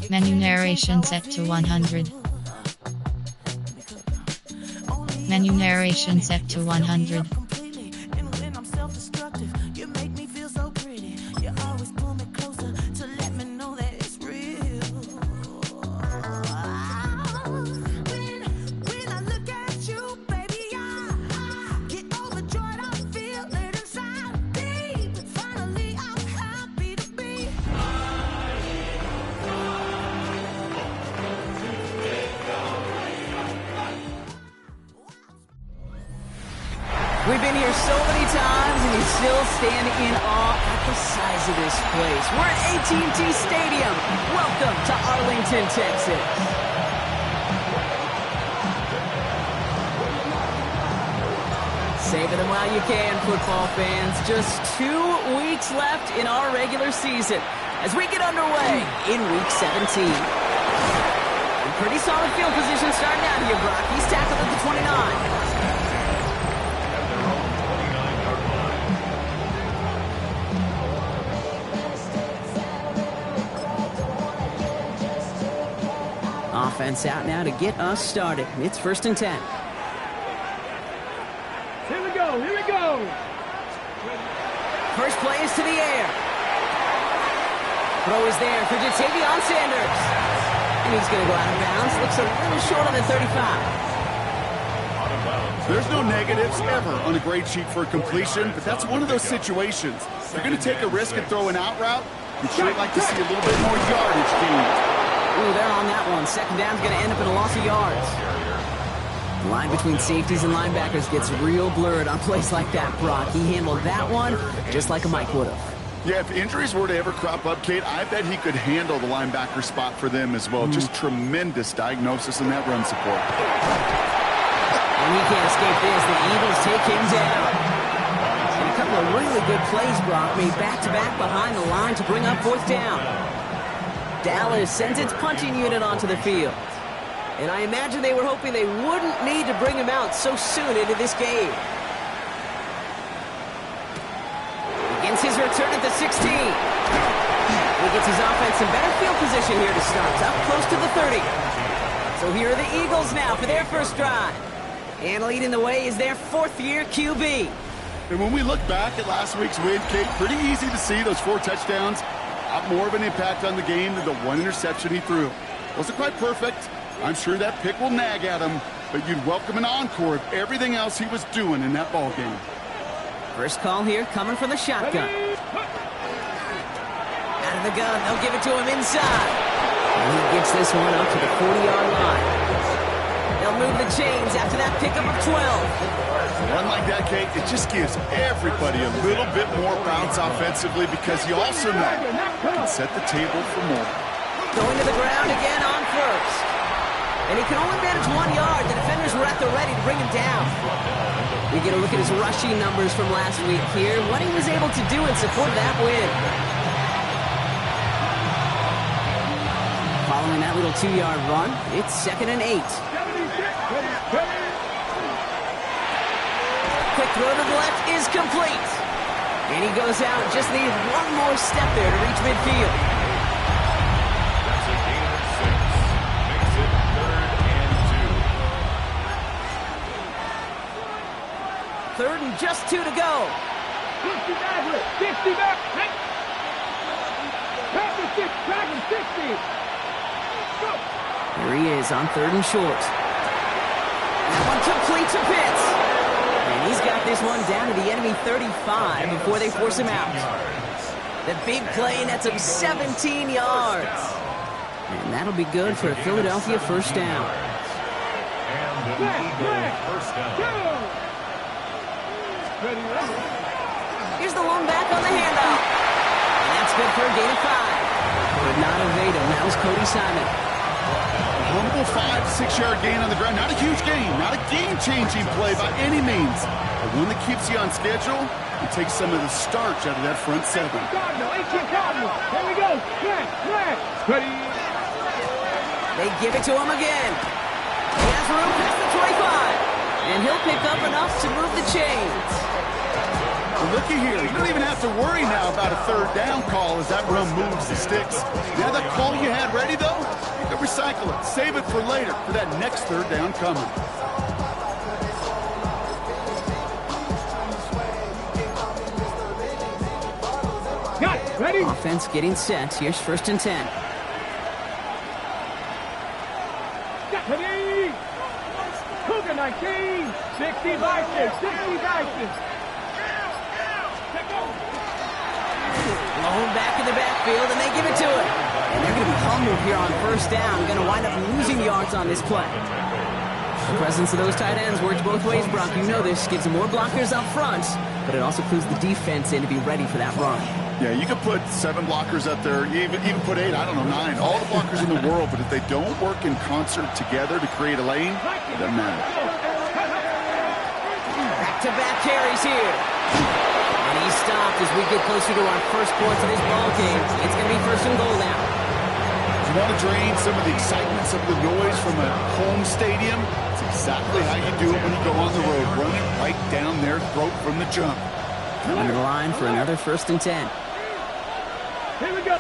Menu narration set to 100. Menu narration set to 100. We've been here so many times, and you still stand in awe at the size of this place. We're at AT&T Stadium. Welcome to Arlington, Texas. Savor them while you can, football fans. Just 2 weeks left in our regular season as we get underway in Week 17. Pretty solid field position starting out here, Brock. He's tackled at the 29. Offense out now to get us started. It's 1st and 10. Here we go, here we go. First play is to the air. Throw is there for Ja'Tavion Sanders. And he's going to go out of bounds. Looks a little short on the 35. There's no negatives ever on a grade sheet for a completion, but that's one of those situations. If you're going to take a risk and throw an out route, you'd sure like to see a little bit more yardage gained. Ooh, they're on that one. Second down's going to end up in a loss of yards. The line between safeties and linebackers gets real blurred on plays like that, Brock. He handled that one just like a Mike would have. Yeah, if injuries were to ever crop up, Kate, I bet he could handle the linebacker spot for them as well. Just tremendous diagnosis in that run support. And he can't escape this. The Eagles take him down. And a couple of really good plays, Brock, made back-to-back behind the line to bring up 4th down. Dallas sends its punting unit onto the field. And I imagine they were hoping they wouldn't need to bring him out so soon into this game. Begins his return at the 16. He gets his offense in better field position here to start. Up close to the 30. So here are the Eagles now for their first drive. And leading the way is their 4th-year QB. And when we look back at last week's win, Kate, pretty easy to see those 4 touchdowns. More of an impact on the game than the 1 interception he threw. Wasn't quite perfect. I'm sure that pick will nag at him, but you'd welcome an encore of everything else he was doing in that ball game. First call here coming from the shotgun. Out of the gun, they'll give it to him inside. And he gets this one up to the 40-yard line. They'll move the chains after that pickup of 12. One like that, Kate, it just gives everybody a little bit more bounce offensively because you also know you can set the table for more. Going to the ground again on first. And he can only manage 1 yard. The defenders were at the ready to bring him down. We get a look at his rushing numbers from last week here, what he was able to do in support of that win. Following that little 2-yard run, it's 2nd and 8. Quick throw to the left is complete. And he goes out. Just needed 1 more step there to reach midfield. That's a gain of 6. Makes it 3rd and 2. 3rd and just 2 to go. 60 back, 60 back. Pass 6, Dragon 60. Go. Here he is on 3rd and short. That one complete to Pitts. And he's got this one down to the enemy 35 before they force him out. The big play nets him 17 yards. And that'll be good for a Philadelphia first down. And an Eagle first down. Here's the lone back on the handoff. And that's good for a gain of 5. Could not evade him. That was Cody Simon. Humble 5-6-yard gain on the ground. Not a huge gain, not a game-changing play by any means. But one that keeps you on schedule and takes some of the starch out of that front 7. Cardinal, 18 Cardinal. Here we go. Flag. Ready. They give it to him again. He has room past the 25. And he'll pick up enough to move the chains. Well, looky here. You don't even have to worry now about a third down call as that run moves the sticks. Now that call you had ready, though, you can recycle it. Save it for later for that next third down coming. Got it. Ready? Offense getting set. Here's 1st and 10. Ready? Cougar 19. 60 vices. 60 vices. Blown back in the backfield, and they give it to him. And they're going to be humbled here on 1st down. Going to wind up losing yards on this play. The presence of those tight ends works both ways, Brock. You know this. Gives them more blockers up front, but it also clues the defense in to be ready for that run. Yeah, you could put 7 blockers up there, even put 8, I don't know, 9. All the blockers in the world, but if they don't work in concert together to create a lane, it doesn't matter. Back-to-back carries here. And he's stopped as we get closer to our first points of this ball game. It's going to be 1st and goal now. You want to drain some of the excitement, some of the noise from a home stadium? It's exactly how you do it when you go on the road. Run it right down their throat from the jump. Coming to the line for another 1st and 10. Here we go.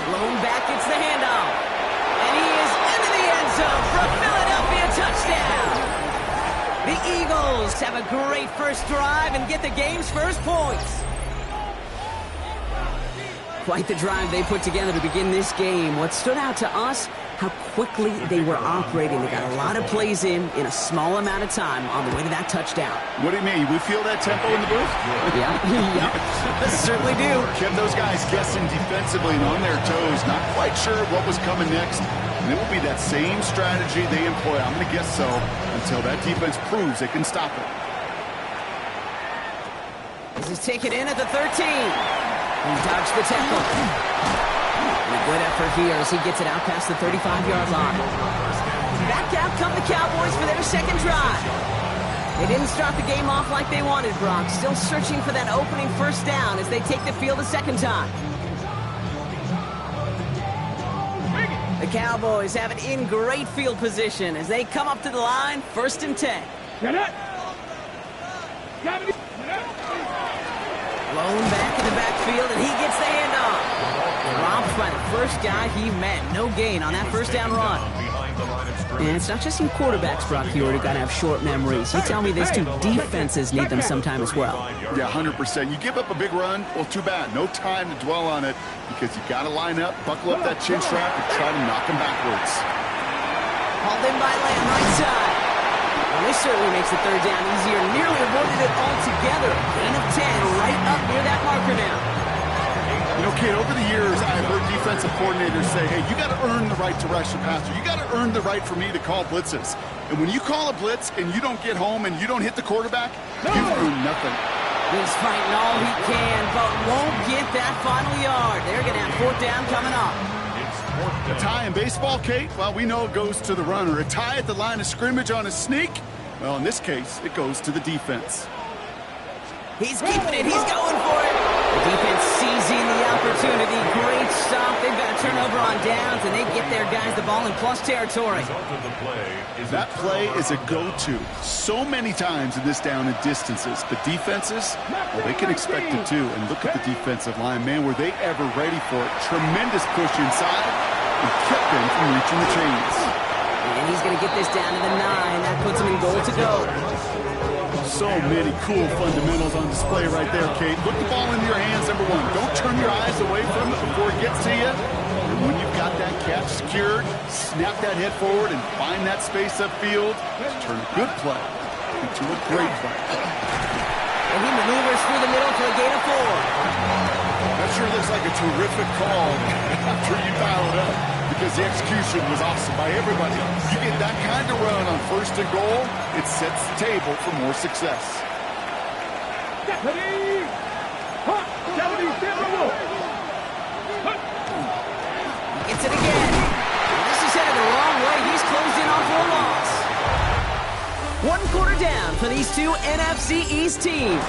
Blown back, it's the handoff. And he is into the end zone for a Philadelphia touchdown. The Eagles have a great first drive and get the game's first points. Quite the drive they put together to begin this game. What stood out to us, how quickly they were operating. They got a lot of plays in a small amount of time on the way to that touchdown. What do you mean? We feel that tempo in the booth? Yeah, certainly do. Kept those guys guessing defensively and on their toes, not quite sure what was coming next. And it will be that same strategy they employ, I'm going to guess so, until that defense proves they can stop it. This is taken in at the 13. He dodged the tackle. And a good effort here as he gets it out past the 35-yard line. Back out come the Cowboys for their second drive. They didn't start the game off like they wanted, Brock. Still searching for that opening 1st down as they take the field a second time. The Cowboys have it in great field position as they come up to the line, 1st and 10. Get it. Blown back in the backfield, and he gets the handoff. Dropped by the first guy he met. No gain on that 1st down run. And it's not just some quarterbacks, Brock, here who got to have short memories. You tell me these 2 defenses need them sometime as well. Yeah, 100%. You give up a big run, well, too bad. No time to dwell on it because you got to line up, buckle up that chin strap, and try to knock them backwards. Hauled in by Lamb, right side. Well, this certainly makes the 3rd down easier. Nearly avoided it altogether. Gain of 10 right up near that marker now. You know, Kate, over the years, I've heard defensive coordinators say, hey, you got to earn the right to rush the passer. You got to earn the right for me to call blitzes. And when you call a blitz and you don't get home and you don't hit the quarterback, you've earned nothing. He's fighting all he can, but won't get that final yard. They're going to have 4th down coming up. A tie in baseball, Kate, well, we know it goes to the runner. A tie at the line of scrimmage on a sneak, well, in this case, it goes to the defense. He's keeping it. He's going for it. The defense seizing the opportunity. Great stop. They've got a turnover on downs, and they get their guys the ball in plus territory. That play is a go-to so many times in this down and distances. The defenses, well, they can expect it too. And look at the defensive line. Man, were they ever ready for it. Tremendous push inside and kept them from reaching the chains. And he's going to get this down to the 9. That puts him in goal to go. So many cool fundamentals on display right there, Kate. Put the ball into your hands, number 1. Don't turn your eyes away from it before it gets to you. And when you've got that catch secured, snap that head forward and find that space upfield to turn a good play into a great play. And he maneuvers through the middle for a gain of 4. That sure looks like a terrific call after you dial it up, because the execution was awesome by everybody. You get that kind of run on 1st and goal, it sets the table for more success. Deputy! Hut! Deputy, stand by rule! Gets it again. This is headed the wrong way. He's closed in on for a loss. 1 quarter down for these 2 NFC East teams.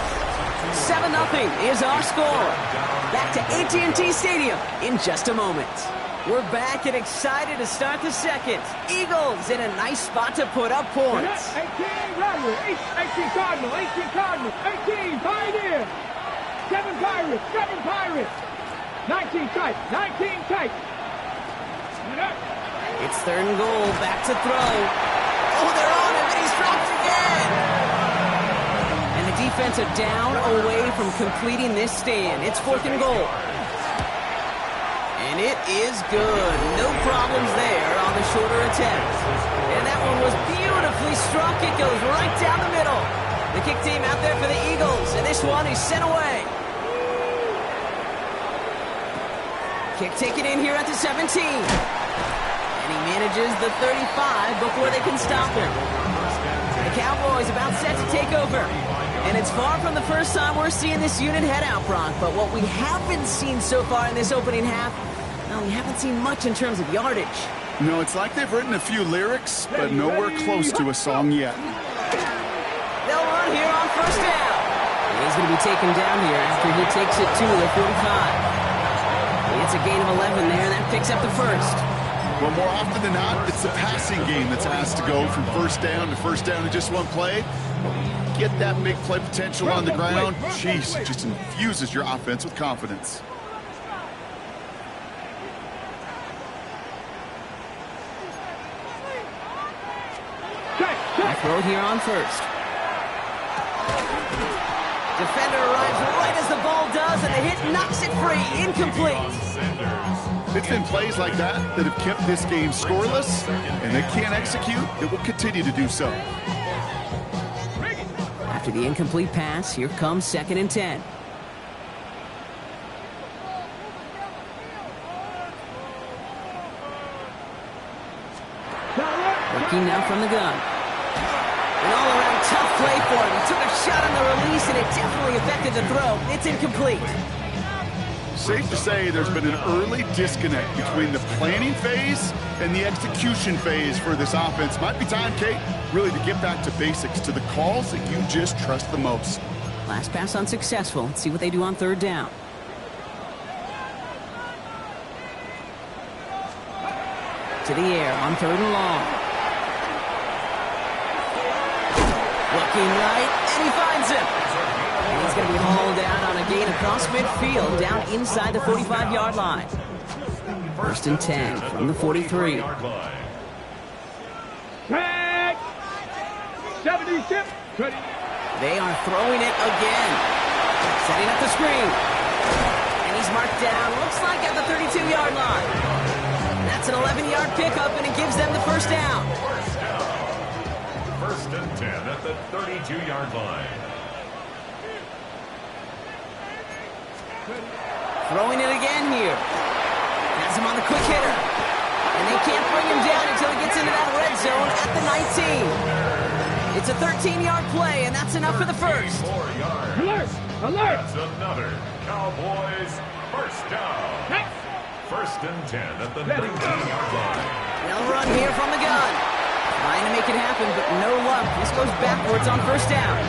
7-0 is our score. Back to AT&T Stadium in just a moment. We're back and excited to start the second. Eagles in a nice spot to put up points. 18 Rebel, 18 Cardinal, 18 Cardinal, 18 Pioneer. 7 Pirates, 7 Pirates. 19 tight, 19 tight. It's third and goal, back to throw. Oh, they're on him, and he's dropped again. And the defense are down away from completing this stand. It's fourth and goal. And it is good. No problems there on the shorter attempt. And that one was beautifully struck. It goes right down the middle. The kick team out there for the Eagles, and this one is sent away. Kick taken in here at the 17. And he manages the 35 before they can stop him. The Cowboys about set to take over. And it's far from the first time we're seeing this unit head out, Brock. But what we haven't seen so far in this opening half, well, we haven't seen much in terms of yardage. No, it's like they've written a few lyrics, but nowhere close to a song yet. They'll run here on first down. He's going to be taken down here after he takes it to the 45. It's a gain of 11 there, and that picks up the first. Well, more often than not, it's the passing game that's asked to go from first down in just one play. Get that big play potential on the ground. Jeez, it just infuses your offense with confidence. Throw here on first. Defender arrives right as the ball does, and the hit knocks it free. Incomplete. It's been plays like that that have kept this game scoreless, and they can't execute. It will continue to do so. After the incomplete pass, here comes 2nd and 10. Working now from the gun. An all-around tough play for him. He took a shot on the release, and it definitely affected the throw. It's incomplete. Safe to say there's been an early disconnect between the planning phase and the execution phase for this offense. Might be time, Kate, really to get back to basics, to the calls that you just trust the most. Last pass unsuccessful. Let's see what they do on third down. To the air on third and long. Looking right, and he finds him. And he's going to be hauled down on a gain across midfield, down inside the 45-yard line. First and 10 from the 43. Tag! 76. They are throwing it again. Setting up the screen. And he's marked down, looks like at the 32-yard line. That's an 11-yard pickup, and it gives them the first down. First and 10 at the 32-yard line. Throwing it again here. Has him on the quick hitter. And they can't bring him down until he gets into that red zone at the 19. It's a 13-yard play, and that's enough for the first. 4 yards. Alert! Alert! That's another Cowboys first down. First and 10 at the 19-yard line. They'll run here from the gun. Trying to make it happen, but no luck. This goes backwards on first down.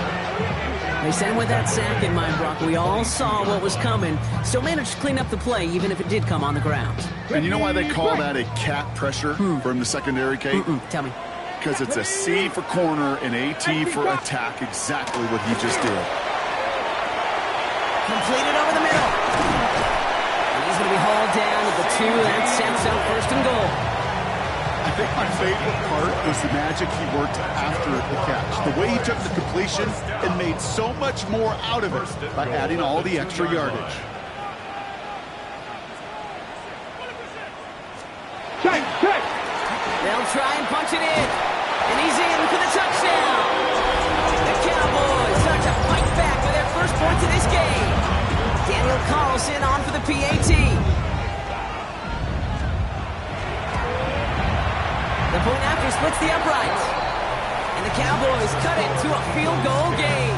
They sent him with that sack in mind, Brock. We all saw what was coming. Still managed to clean up the play, even if it did come on the ground. And you know why they call that a cat pressure from the secondary, Kate? Tell me. Because it's a C for corner and a T for attack, exactly what he just did. Completed over the middle. And he's going to be hauled down at the 2. That sets up first and goal. I think my favorite part was the magic he worked after the catch. The way he took the completion and made so much more out of it by adding all the extra yardage. They'll try and punch it in. And he's in for the touchdown. The Cowboys start to fight back for their first points of this game. Daniel Carlson on for the PAT. The point after splits the uprights. And the Cowboys cut it to a field goal game.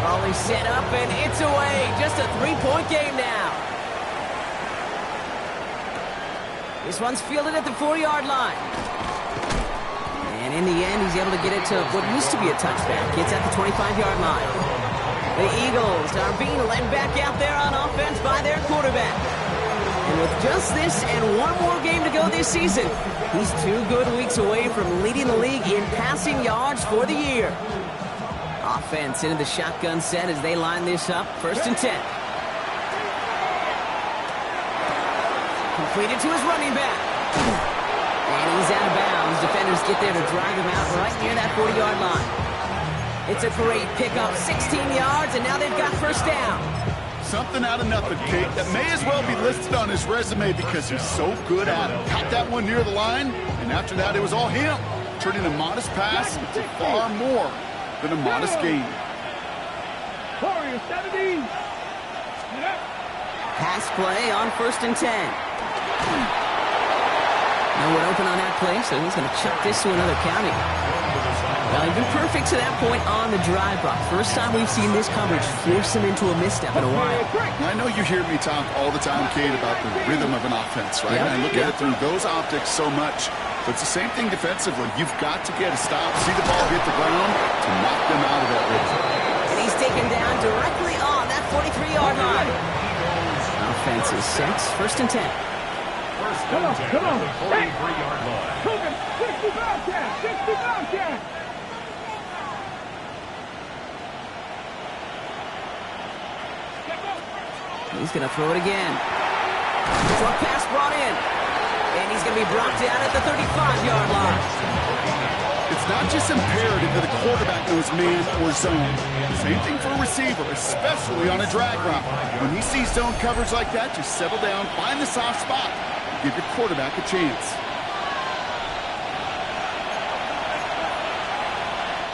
Volley set up and it's away. Just a 3-point game now. This one's fielded at the 4-yard line. And in the end, he's able to get it to what used to be a touchback. It's at the 25-yard line. The Eagles are being led back out there on offense by their quarterback. And with just this and one more game to go this season, he's 2 good weeks away from leading the league in passing yards for the year. Offense into the shotgun set as they line this up. 1st and 10. Completed to his running back. And he's out of bounds. Defenders get there to drive him out right near that 40-yard line. It's a great pickup, 16 yards, and now they've got 1st down. Something out of nothing, Kate. That may as well be listed on his resume because he's so good at it. Caught that one near the line, and after that, it was all him. Turning a modest pass into far more than a modest gain. Warriors 70. Pass play on 1st and 10. No one open on that play, so he's going to chuck this to another county. Well, he's been perfect to that point on the drive, Brock. First time we've seen this coverage force him into a misstep in a while. I know you hear me talk all the time, Kate, about the rhythm of an offense, right? Yep. And I look at it through those optics so much. But it's the same thing defensively. You've got to get a stop, see the ball hit the ground to knock them out of that rhythm. And he's taken down directly on that 43-yard line. Offense is set. 1st and 10. Come on. 43-yard line. 60 Bobcat. 60 Bobcat. He's going to throw it again. Short pass brought in. And he's going to be brought down at the 35-yard line. It's not just imperative that a quarterback knows man or zone. Same thing for a receiver, especially on a drag route. When he sees zone coverage like that, just settle down, find the soft spot, and give your quarterback a chance.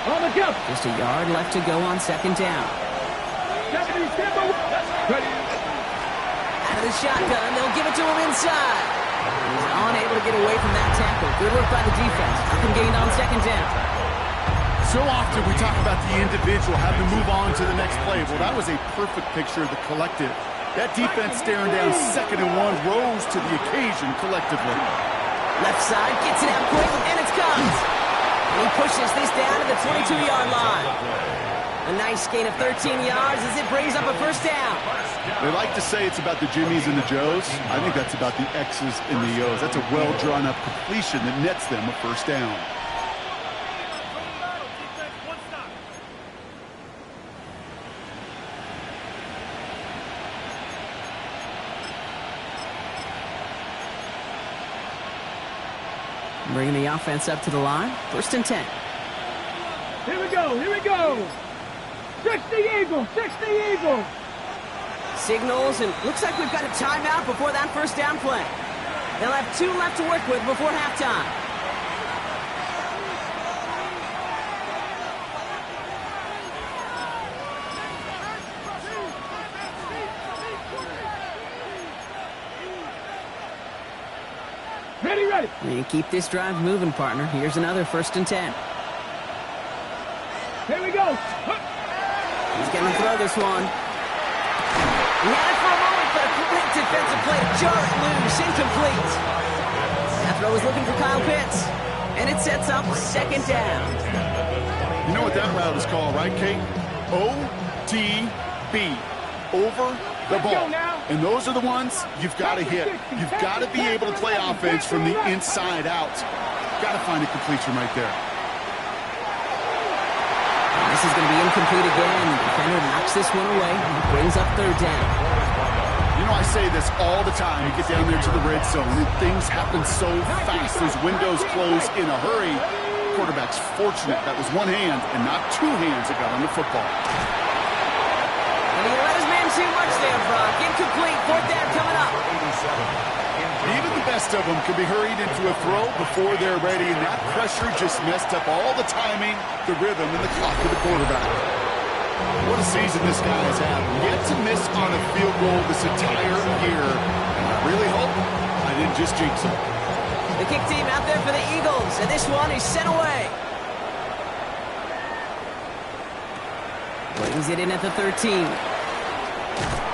On the jump. Just a yard left to go on 2nd down. 70 Timber. Ready. Out of the shotgun, they'll give it to him inside. He's unable to get away from that tackle. Good work by the defense. Up and gained on 2nd down. So often we talk about the individual having to move on to the next play. Well, that was a perfect picture of the collective. That defense staring down 2nd and 1 rose to the occasion collectively. Left side, gets it out quick, and it's comes. And he pushes this down to the 22-yard line. A nice gain of 13 yards as it brings up a 1st down. They like to say it's about the Jimmies and the Joes. I think that's about the X's and the O's. That's a well-drawn-up completion that nets them a 1st down. Bringing the offense up to the line. 1st and 10. Here we go. Here we go. 60 Eagles. 60 Eagles. Signals, and looks like we've got a timeout before that 1st down play. They'll have 2 left to work with before halftime. Ready. And keep this drive moving, partner. Here's another 1st and 10. Here we go. He's going to throw this one. He had it for a moment, but a quick defensive play to jar it loose, incomplete. That throw was looking for Kyle Pitts, and it sets up 2nd down. You know what that route is called, right, Kate? OTB. Over the ball. And those are the ones you've got to hit. You've got to be able to play offense from the inside out. Got to find a completion right there. This is going to be incomplete again. The defender knocks this one away and brings up 3rd down. You know, I say this all the time. You get down there to the red zone, and things happen so fast. Those windows close in a hurry. Quarterback's fortunate that was one hand and not 2 hands that got on the football. And he let his man too much there, Brock. Incomplete. 4th down coming up. Even the best of them can be hurried into a throw before they're ready, and that pressure just messed up all the timing, the rhythm, and the clock of the quarterback. What a season this guy has had. Yet to miss on a field goal this entire year. And I really hope I didn't just jinx him. The kick team out there for the Eagles, and this one is sent away. Brings it in at the 13.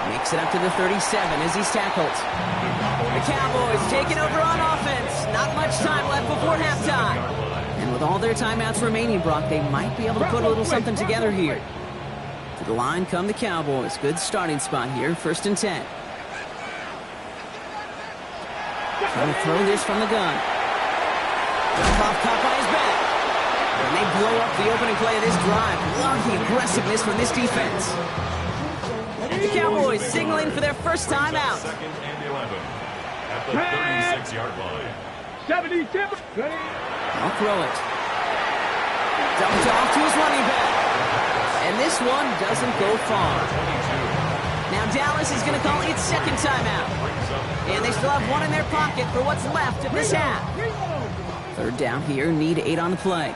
Makes it up to the 37 as he's tackled. The Cowboys taking over on offense. Not much time left before halftime. And with all their timeouts remaining, Brock, they might be able to put a little something together here. To the line come the Cowboys. Good starting spot here. 1st and 10. Trying to throw this from the gun. Goff caught by his back. And they blow up the opening play of this drive. Love the aggressiveness from this defense. The Cowboys signaling for their first time out. 2nd and 11 at the 36-yard line. 77. I'll throw it. Dumped off to his running back. And this one doesn't go far. Now Dallas is going to call its 2nd timeout. And they still have one in their pocket for what's left of this half. 3rd down here, need 8 on the play.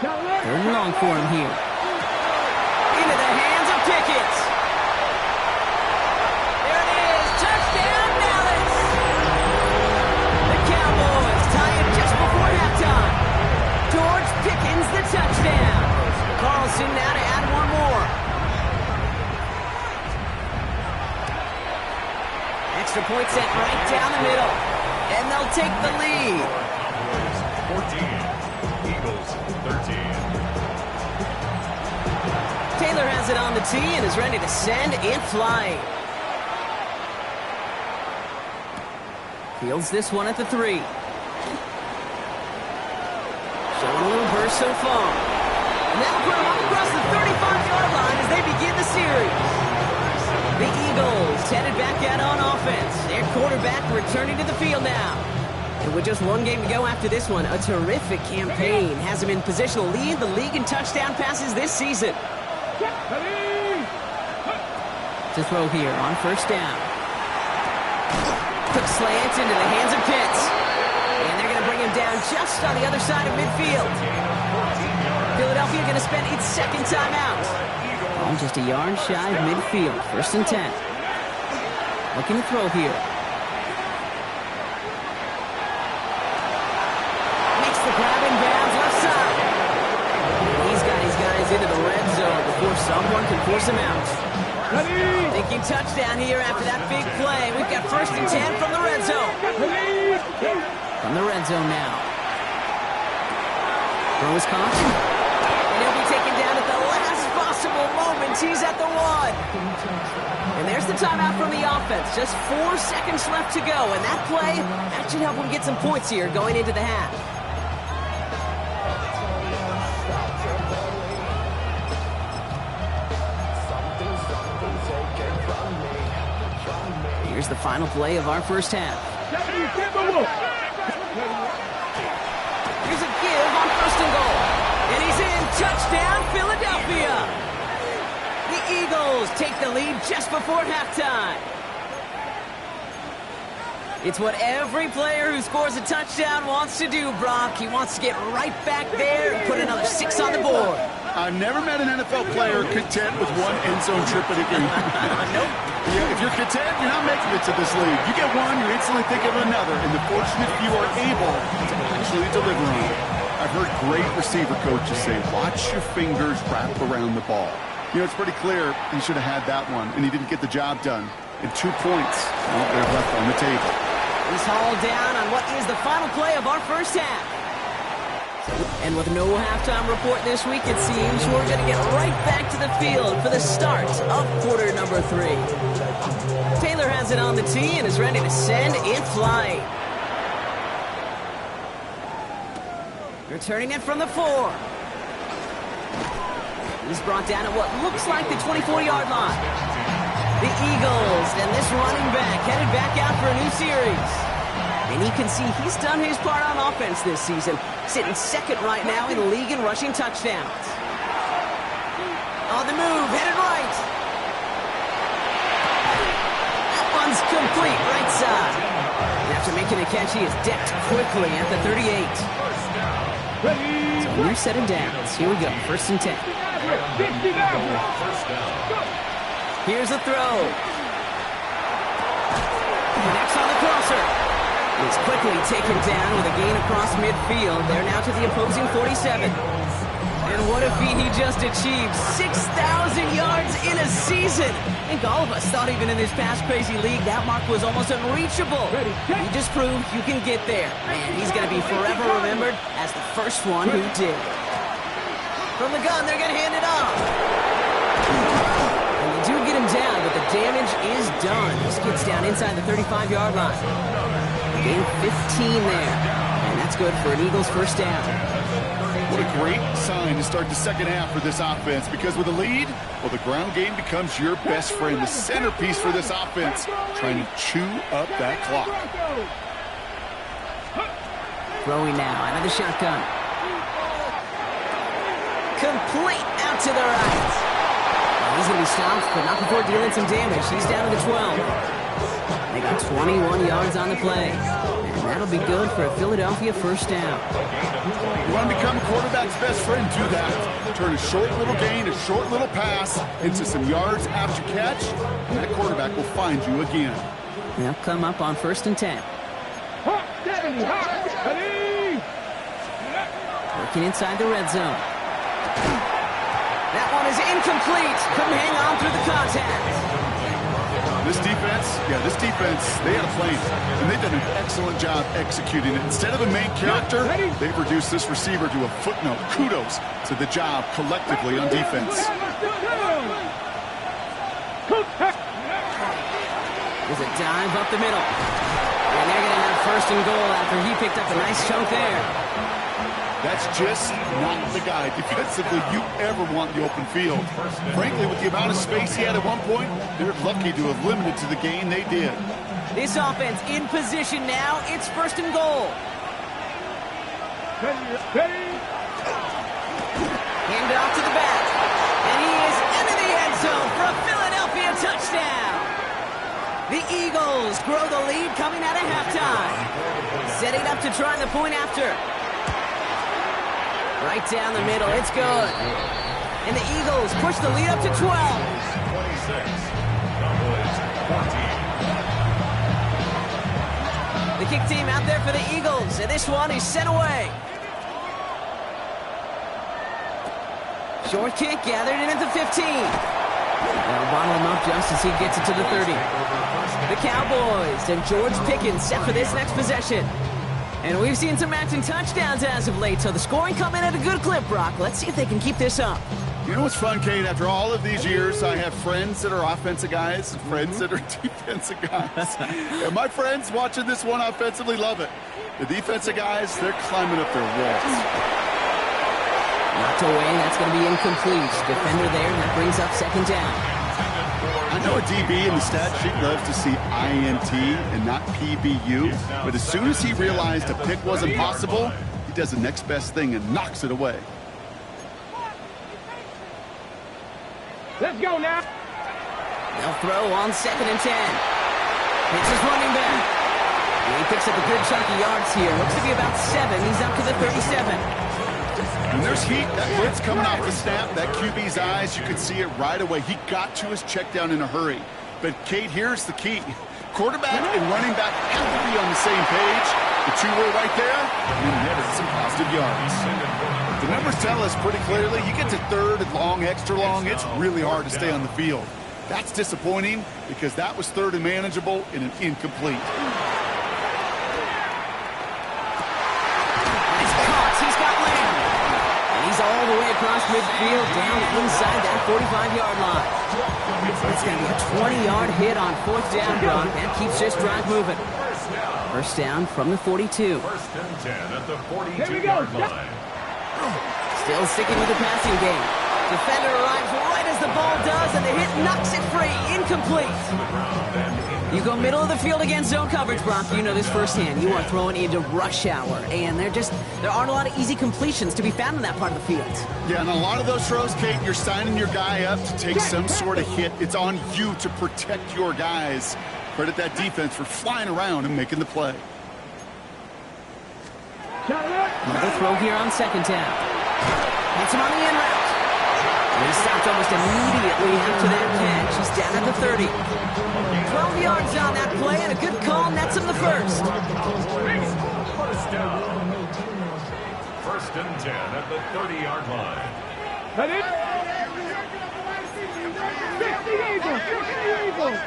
3rd and long for him here. Into the hands of Pickett. There it is. Touchdown, Dallas. The Cowboys tie it just before halftime. George Pickens, the touchdown. Carlson now to add one more. Extra point set right down the middle. And they'll take the lead. 14. Eagles 13. Taylor has it on the tee and is ready to send it flying. Fields this one at the 3. Showing a little burst so far. And that'll put him up across the 35-yard line as they begin the series. The Eagles headed back out on offense. Their quarterback returning to the field now. And with just one game to go after this one, a terrific campaign has him in position to lead the league in touchdown passes this season. To throw here on 1st down. Quick slant into the hands of Pitts. And they're going to bring him down just on the other side of midfield. Philadelphia going to spend its 2nd timeout. Oh, just a yard shy of midfield. 1st and 10. Looking to throw here. Makes the grab in bounds left side. He's got his guys into the red zone before someone can force him out. Thinking touchdown here after that big play. We've got 1st and 10 from the red zone. From the red zone now. Throw is caught. And he'll be taken down at the last possible moment. He's at the 1. And there's the timeout from the offense. Just 4 seconds left to go. And that play, that should help them get some points here going into the half. Here's the final play of our first half. Here's a give on 1st and goal. And he's in. Touchdown, Philadelphia. The Eagles take the lead just before halftime. It's what every player who scores a touchdown wants to do, Brock. He wants to get right back there and put another 6 on the board. I've never met an NFL player content with one end zone trip in a game. Nope. Yeah, if you're content, you're not making it to this league. You get one, you instantly think of another, and the fortunate few are able to actually deliver on it. I've heard great receiver coaches say, watch your fingers wrap around the ball. You know, it's pretty clear he should have had that one, and he didn't get the job done. And 2 points, well, they're left on the table. He's hauled down on what is the final play of our first half. And with no halftime report this week, it seems we're going to get right back to the field for the start of quarter number 3. Taylor has it on the tee and is ready to send it flying. Returning it from the 4. He's brought down at what looks like the 24-yard line. The Eagles and this running back headed back out for a new series. And you can see he's done his part on offense this season, sitting 2nd right now in the league in rushing touchdowns. On the move, headed right. That one's complete, right side. And after making a catch, he is decked quickly at the 38. So new set of downs. Here we go, 1st and 10. Here's a throw. Connects on the crosser. He's quickly taken down with a gain across midfield. They're now to the opposing 47. And what a feat he just achieved. 6,000 yards in a season. I think all of us thought even in this past crazy league that mark was almost unreachable. He just proved you can get there. And he's going to be forever remembered as the first one who did. From the gun, they're going to hand it off. And they do get him down, but the damage is done. This kid's down inside the 35-yard line. Gain 15 there. And that's good for an Eagles first down. What a great sign to start the second half for this offense, because with a lead, well, the ground game becomes your best friend, the centerpiece for this offense, trying to chew up that clock. Throwing now out of the shotgun. Complete out to the right. He's going to be stopped, but not before dealing some damage. He's down to the 12. They got 21 yards on the play. And that'll be good for a Philadelphia first down. You want to become a quarterback's best friend, do that. Turn a short little gain, a short little pass into some yards after catch, and that quarterback will find you again. They'll come up on 1st and 10. Working inside the red zone. That one is incomplete. Couldn't hang on through the contact. This defense, they had a plan, and they've done an excellent job executing it. Instead of a main character, they've reduced this receiver to a footnote. Kudos to the job collectively on defense. There's a dive up the middle. And they're going to have 1st and goal after he picked up a nice chunk there. That's just not the guy defensively you ever want in the open field. Frankly, with the amount of space he had at one point, they're lucky to have limited to the gain they did. This offense in position now. It's 1st and goal. Hand off to the back. And he is into the end zone for a Philadelphia touchdown. The Eagles grow the lead coming out of halftime. Setting up to try the point after. Right down the middle, it's good. And the Eagles push the lead up to 12. 26, Cowboys 14. The kick team out there for the Eagles, and this one is sent away. Short kick gathered in at the 15. They'll bottle him up just as he gets it to the 30. The Cowboys and George Pickens set for this next possession. And we've seen some matching touchdowns as of late, so the scoring coming at a good clip, Brock. Let's see if they can keep this up. You know what's fun, Kate? After all of these years, I have friends that are offensive guys, friends that are defensive guys. And my friends watching this one offensively love it. The defensive guys, they're climbing up their walls. Knocked away, that's going to be incomplete. Defender there, and that brings up 2nd down. I know a DB in the stat sheet loves to see INT and not PBU, but as soon as he realized a pick wasn't possible, he does the next best thing and knocks it away. Let's go now. They'll throw on 2nd and 10. It's his running back. And he picks up a good chunk of yards here. Looks to be about 7. He's up to the 37. When there's heat, that blitz coming off the snap, that QB's eyes, you could see it right away. He got to his check down in a hurry. But, Kate, here's the key. Quarterback and running back have to be on the same page. The two were right there, and never some positive yards. The numbers tell us pretty clearly, you get to 3rd and long, extra long, it's really hard to stay on the field. That's disappointing because that was 3rd and manageable and an incomplete. All the way across midfield, down inside that 45-yard line. It's going to be a 20-yard hit on 4th down, Brock. That keeps this drive moving. First down from the 42. 1st and 10 at the 42-yard line. Still sticking with the passing game. Defender arrives right as the ball does, and the hit knocks it free. Incomplete. You go middle of the field against zone coverage, Brock. You know this firsthand. You are throwing into rush hour, and there aren't a lot of easy completions to be found in that part of the field. Yeah, and a lot of those throws, Kate, you're signing your guy up to take some sort of hit. It's on you to protect your guys. Credit that defense for flying around and making the play. Another throw here on 2nd down. Hits him on the in route. And he stopped almost immediately after that catch. He's down at the 30. 12 yards on that play, and a good call nets him the 1st. First and 10 at the 30-yard line. That it. 60 Eagles, 60 Eagles,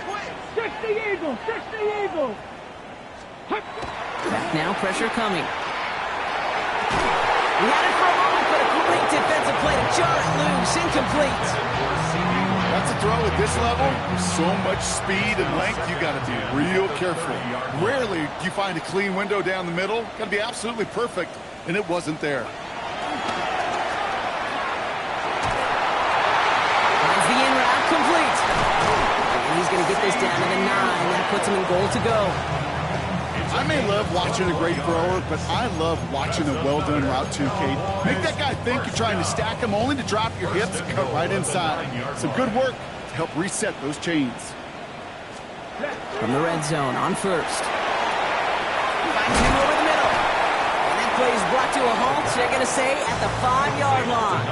60 Eagles, 60 Eagles. Back now, pressure coming. He had it for a moment, but a great defensive play to jar it loose, incomplete. That's a throw at this level. So much speed and length, you got to be real careful. Rarely do you find a clean window down the middle. Got to be absolutely perfect, and it wasn't there. Finds the in route complete. And he's going to get this down to the 9. That puts him in goal to go. I may love watching a great thrower, but I love watching a well-done route too, Kate. Make that guy think you're trying to stack him only to drop your hips and cut right inside. Some good work to help reset those chains. From the red zone on first. Finds him over the middle. And that play is brought to a halt, they're going to say, at the 5-yard line.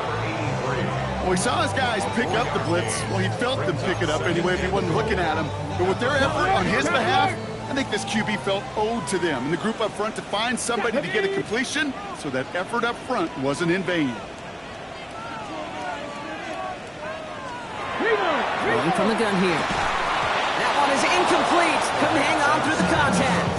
Well, he saw his guys pick up the blitz. Well, he felt them pick it up anyway if he wasn't looking at him. But with their effort on his behalf, I think this QB felt owed to them and the group up front to find somebody to get a completion, so that effort up front wasn't in vain. Rolling from the gun here. That one is incomplete. Couldn't hang on through the contact.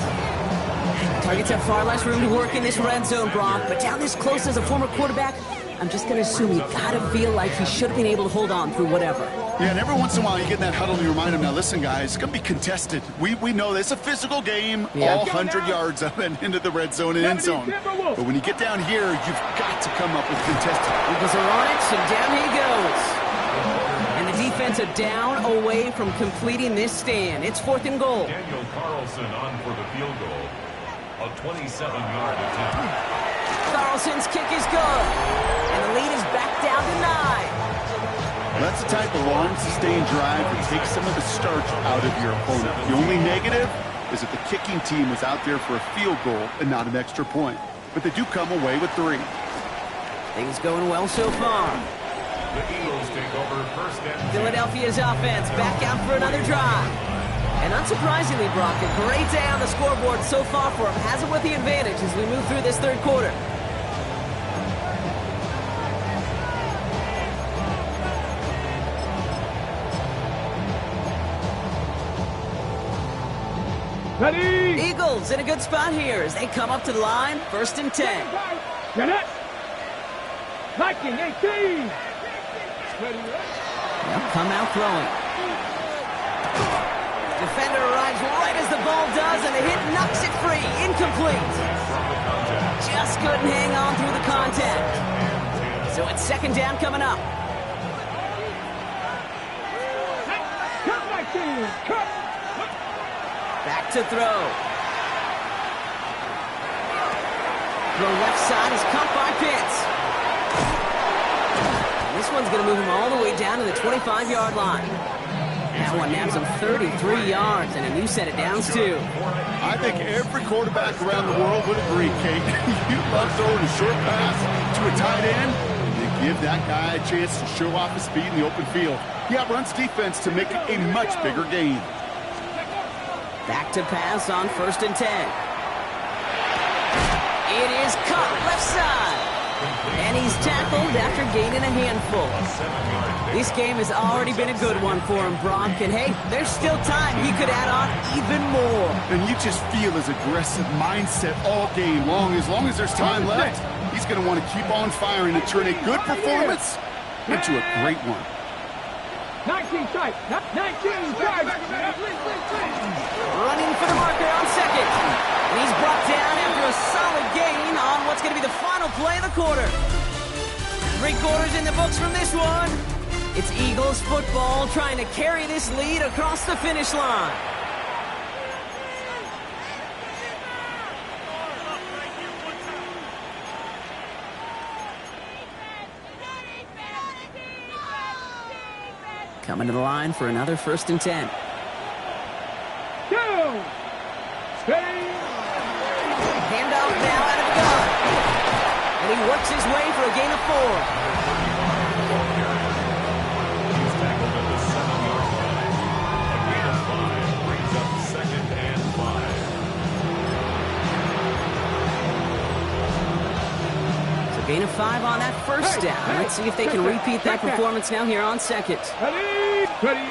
Targets have far less room to work in this red zone, Brock, but down this close as a former quarterback, I'm just going to assume you got to feel like he should have been able to hold on through whatever. Yeah, and every once in a while you get in that huddle and you remind him, now listen, guys, it's going to be contested. We know this is a physical game, all 100 yards up and into the red zone and end zone. But when you get down here, you've got to come up with contested. Eagles are on it, so down he goes. And the defense are down away from completing this stand. It's 4th and goal. Daniel Carlson on for the field goal. A 27-yard attempt. Carlson's kick is good. And the lead is back down to 9. That's the type of long, sustained drive that takes some of the starch out of your opponent. The only negative is that the kicking team was out there for a field goal and not an extra point. But they do come away with 3. Things going well so far. The Eagles take over first and 10. Philadelphia's offense back out for another drive. And unsurprisingly, Brock, a great day on the scoreboard so far for him. Has it with the advantage as we move through this third quarter. Ready. Eagles in a good spot here as they come up to the line. 1st and 10. Get it. Viking 18. They'll come out throwing. Defender arrives right as the ball does, and the hit knocks it free. Incomplete. Just couldn't hang on through the contact. So it's 2nd down coming up. Cut back in. Cut. Back to throw. Throw left side is caught by Pitts. This one's going to move him all the way down to the 25-yard line. That one nabs him 33 yards and a new set of downs, too. I think every quarterback around the world would agree, Kate. You love throwing a short pass to a tight end. You give that guy a chance to show off his speed in the open field. He outruns defense to make it a much bigger gain. Back to pass on 1st and 10. It is caught left side. And he's tackled after gaining a handful. This game has already been a good one for him, Brock. And hey, there's still time. He could add on even more. And you just feel his aggressive mindset all game long. As long as there's time left, he's going to want to keep on firing and turn a good performance into a great one. 19 tight. 19 tight. Running for the marker on 2nd. And he's brought down after a solid gain on what's going to be the final play of the quarter. 3 quarters in the books from this one. It's Eagles football trying to carry this lead across the finish line. Coming to the line for another 1st and 10. Go. Stay. Handoff now out of the gun. And he works his way for a gain of 4. He's tackled at the 7-yard line. A gain of 5 brings up 2nd and 5. Gain of 5 on that first down. Let's see if they can repeat that performance now here on second. Ready? Ready?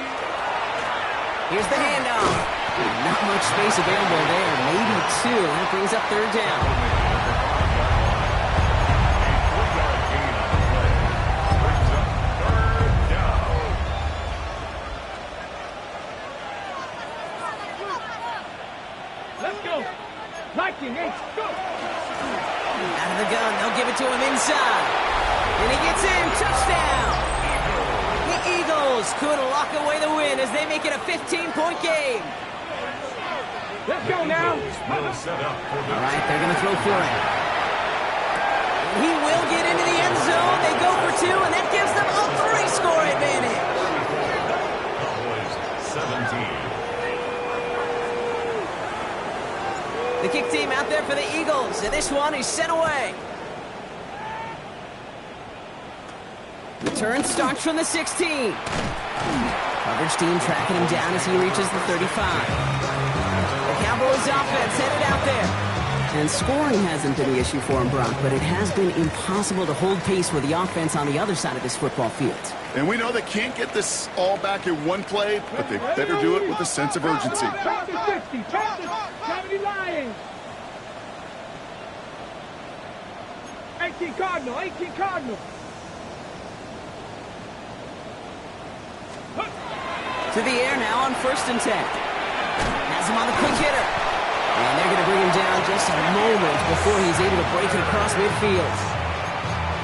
Here's the handoff. Not much space available there. Maybe 2. That brings up third down. Let's go. Liking it. Go. Out of the gun. They'll give it to him inside. And he gets in. Touchdown. The Eagles could lock away the win as they make it a 15-point game. Let's go now. All right, they're going to throw for it. He will get into the end zone. They go for 2, and that gives them a 3-score advantage. Cowboys 17. The kick team out there for the Eagles, and this one is sent away. Return starts from the 16. Coverage team tracking him down as he reaches the 35. The Cowboys offense headed out there. And scoring hasn't been the issue for him, Brock, but it has been impossible to hold pace with the offense on the other side of this football field. And we know they can't get this all back in one play, but they better do it with a sense of urgency. Back to 50. Back to 70 Lions. 18 Cardinal. 18 Cardinal. To the air now on 1st and 10. Has him on the quick hitter. And they're going to bring him down just a moment before he's able to break it across midfield.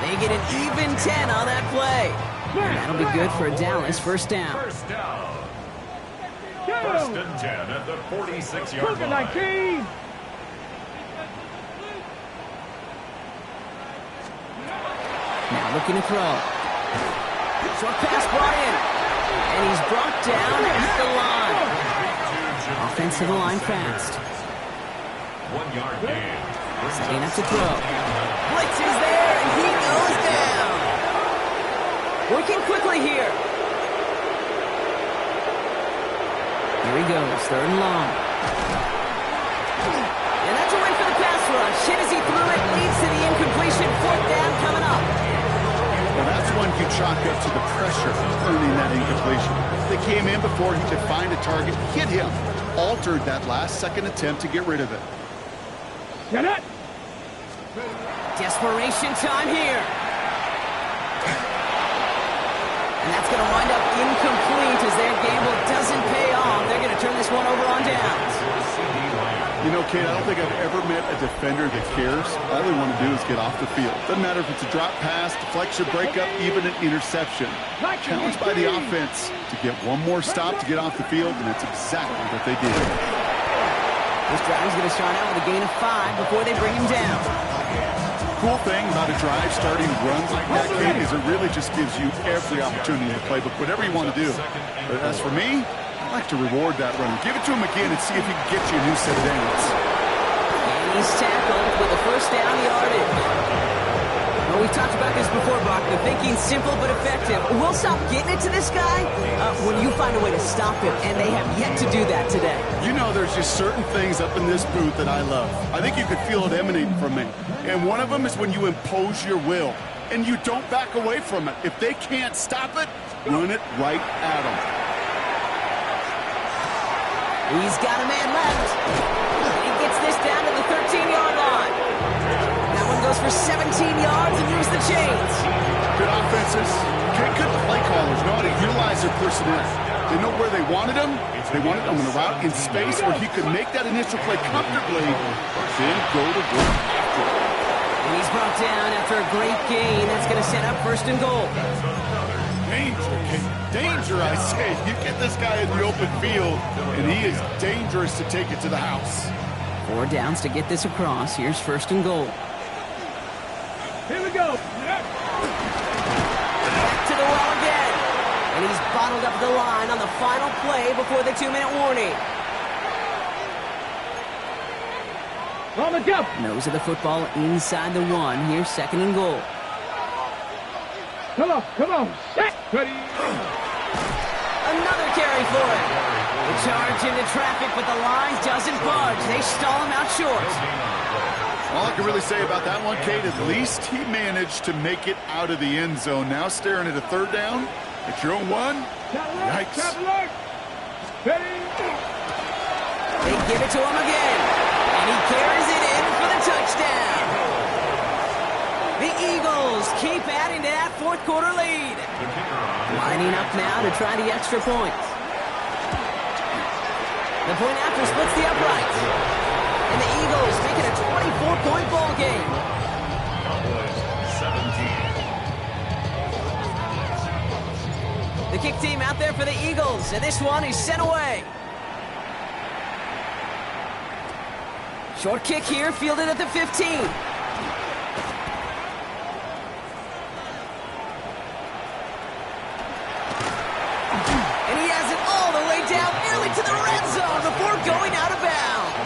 They get an even 10 on that play. And that'll be good for Dallas. First down. First down. First and 10 at the 46-yard line. 19. Now looking to throw. Short pass brought in. And he's brought down at the line. Offensive line fast. 1 yard gain. Setting up to throw. Blitz is there, and he goes down. Working quickly here. Here he goes, 3rd and long. And that's a win for the pass rush. Hit as he threw it, leads to the incompletion. 4th down coming up. Well, that's one you chalk up to the pressure earning that incompletion. They came in before he could find a target, hit him, altered that last-second attempt to get rid of it. Get it. Desperation time here. And that's going to wind up incomplete as their gamble doesn't pay off. They're going to turn this one over on downs. You know, Kate, I don't think I've ever met a defender that cares. All they want to do is get off the field. Doesn't matter if it's a drop pass, deflection, breakup, even an interception. Challenged by the offense to get one more stop to get off the field, and that's exactly what they did. This drive is going to start out with a gain of 5 before they bring him down. Cool thing about a drive starting runs like that, Kate, is it really just gives you every opportunity to play, but whatever you want to do. But as for me, I like to reward that runner. Give it to him again and see if he can get you a new set of downs. And he's tackled with a 1st down yardage. Well, we've talked about this before, Brock. The thinking's simple but effective. We'll stop getting it to this guy when you find a way to stop him, and they have yet to do that today. You know, there's just certain things up in this booth that I love. I think you could feel it emanating from me. And one of them is when you impose your will, and you don't back away from it. If they can't stop it, run it right at them. He's got a man left. He gets this down to the 13-yard line. That one goes for 17 yards and moves the chains. Good offenses. Good play callers know how to utilize their personnel. They know where they wanted him. They wanted him on the route in space where he could make that initial play comfortably, then go to work after it. And he's brought down after a great gain. That's going to set up 1st and goal. Danger, Kate. Danger, I say. You get this guy in the open field, and he is dangerous to take it to the house. 4 downs to get this across. Here's 1st and goal. Here we go. Back to the well again. And he's bottled up the line on the final play before the 2-minute warning. On the jump. Nose of the football inside the 1. Here's 2nd and goal. Come on, come on. Set. Ready. Another carry for it. The charge into traffic, but the line doesn't budge. They stall him out short. All I can really say about that one, Kate, at least he managed to make it out of the end zone. Now staring at a third down at your own one. Yikes. They give it to him again, and he carries it in for the touchdown. The Eagles keep adding to that fourth quarter lead. Lining up now to try the extra point. The point after splits the uprights. And the Eagles make it a 24-point ball game. Cowboys 17. The kick team out there for the Eagles, and this one is sent away. Short kick here, fielded at the 15. And he has it all the way down, nearly to the red zone before going out of bounds.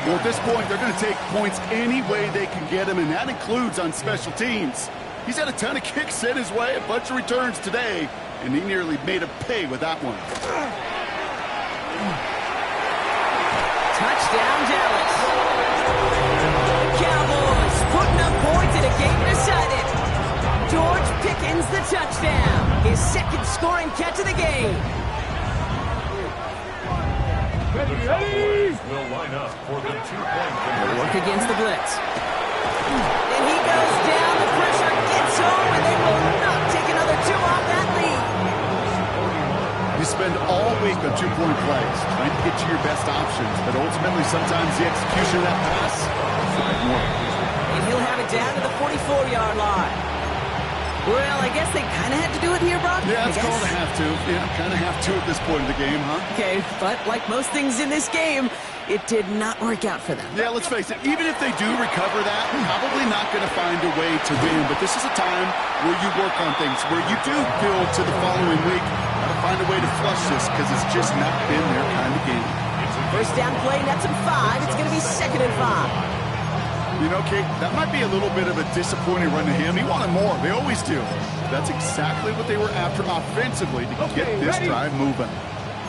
Well, at this point, they're going to take points any way they can get them, and that includes on special teams. He's had a ton of kicks sent his way, a bunch of returns today, and he nearly made him pay with that one. Touchdown, Dallas. Cowboys putting up points in a game decided. George Pickens the touchdown. His second scoring catch of the game. Cowboys will line up for the 2-point conversion. Work against the blitz. And he goes down. The pressure gets home, and they will not take another two off that lead. You spend all week on 2-point plays, trying to get you your best options, but ultimately sometimes the execution of that pass is a bit more. And he'll have it down to the 44-yard line. Well, I guess they kind of had to do it here, Brock. Yeah, it's called a have to. Yeah, kind of have to at this point in the game, huh? Okay, but like most things in this game, it did not work out for them. Yeah, let's face it, even if they do recover that, probably not going to find a way to win. But this is a time where you work on things, where you do build to the following week. Got to find a way to flush this because it's just not been their kind of game. First down play, nets him 5. It's going to be 2nd and 5. You know, Kate, that might be a little bit of a disappointing run to him. He wanted more. They always do. That's exactly what they were after offensively to get this drive moving.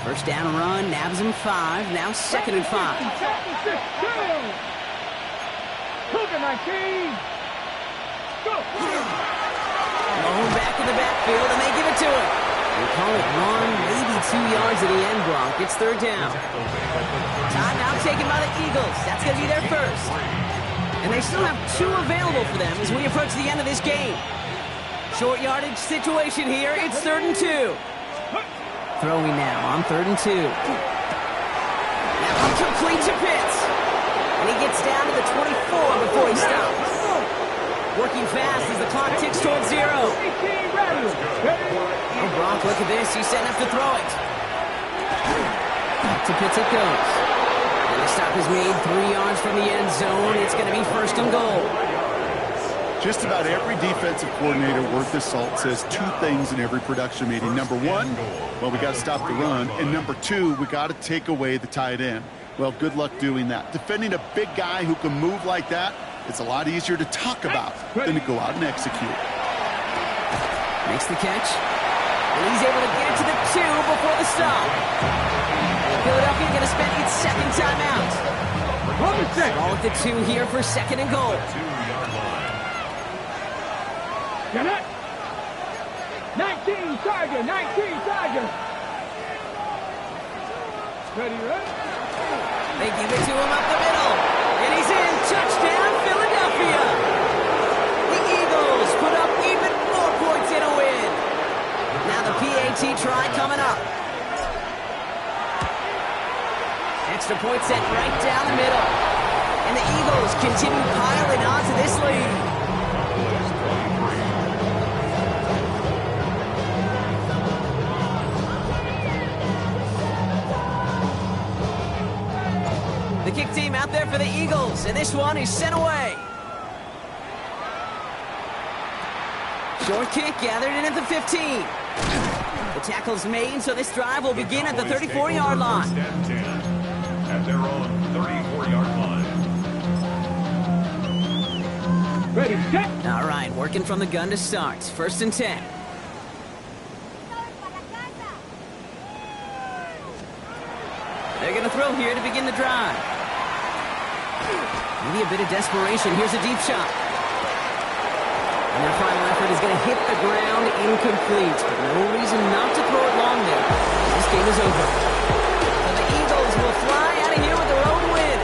First down run, nabs him 5. Now 2nd and 5. Cougar 19. Go. Ball back in the backfield, and they give it to him. They call it 1, maybe 2 yards at the end, Gronk. It's 3rd down. Timeout taken by the Eagles. That's going to be their first. And they still have 2 available for them as we approach the end of this game. Short yardage situation here. It's 3rd and 2. Throwing now on 3rd and 2. Now complete to Pitts. And he gets down to the 24 before he stops. Working fast as the clock ticks towards 0. Oh, Gronk, look at this. He's setting up to throw it. Back to Pitts it goes. And the stop is made 3 yards from the end zone. It's going to be 1st and goal. Just about every defensive coordinator worth his salt says 2 things in every production meeting. Number 1, well, we got to stop the run. And number 2, we got to take away the tight end. Well, good luck doing that. Defending a big guy who can move like that, it's a lot easier to talk about than to go out and execute. Makes the catch. And he's able to get it to the 2 before the stop. Philadelphia going to spend its 2nd timeout. Ball at the 2 here for 2nd and goal. 2-yard line. Get it. 19 Tiger. 19 Tiger. Ready, ready? They give it to him up the middle. And he's in. Touchdown, Philadelphia. The Eagles put up even more points in a win. Now the PAT try coming up. Extra point set right down the middle. And the Eagles continue piling on to this lead. The kick team out there for the Eagles, and this one is sent away. Short kick gathered in at the 15. The tackle's made, so this drive will begin at the 34-yard line. First and 10 at their own 34-yard line. Ready, set. All right, working from the gun to start. 1st and 10. They're going to throw here to begin the drive. Maybe a bit of desperation. Here's a deep shot. And their final effort is going to hit the ground incomplete. But no reason not to throw it long there. This game is over. So the Eagles will fly out of here with their own win.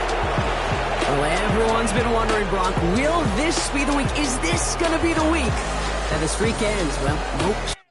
Well, everyone's been wondering, Brock, will this be the week? Is this going to be the week that the streak ends? Well, nope.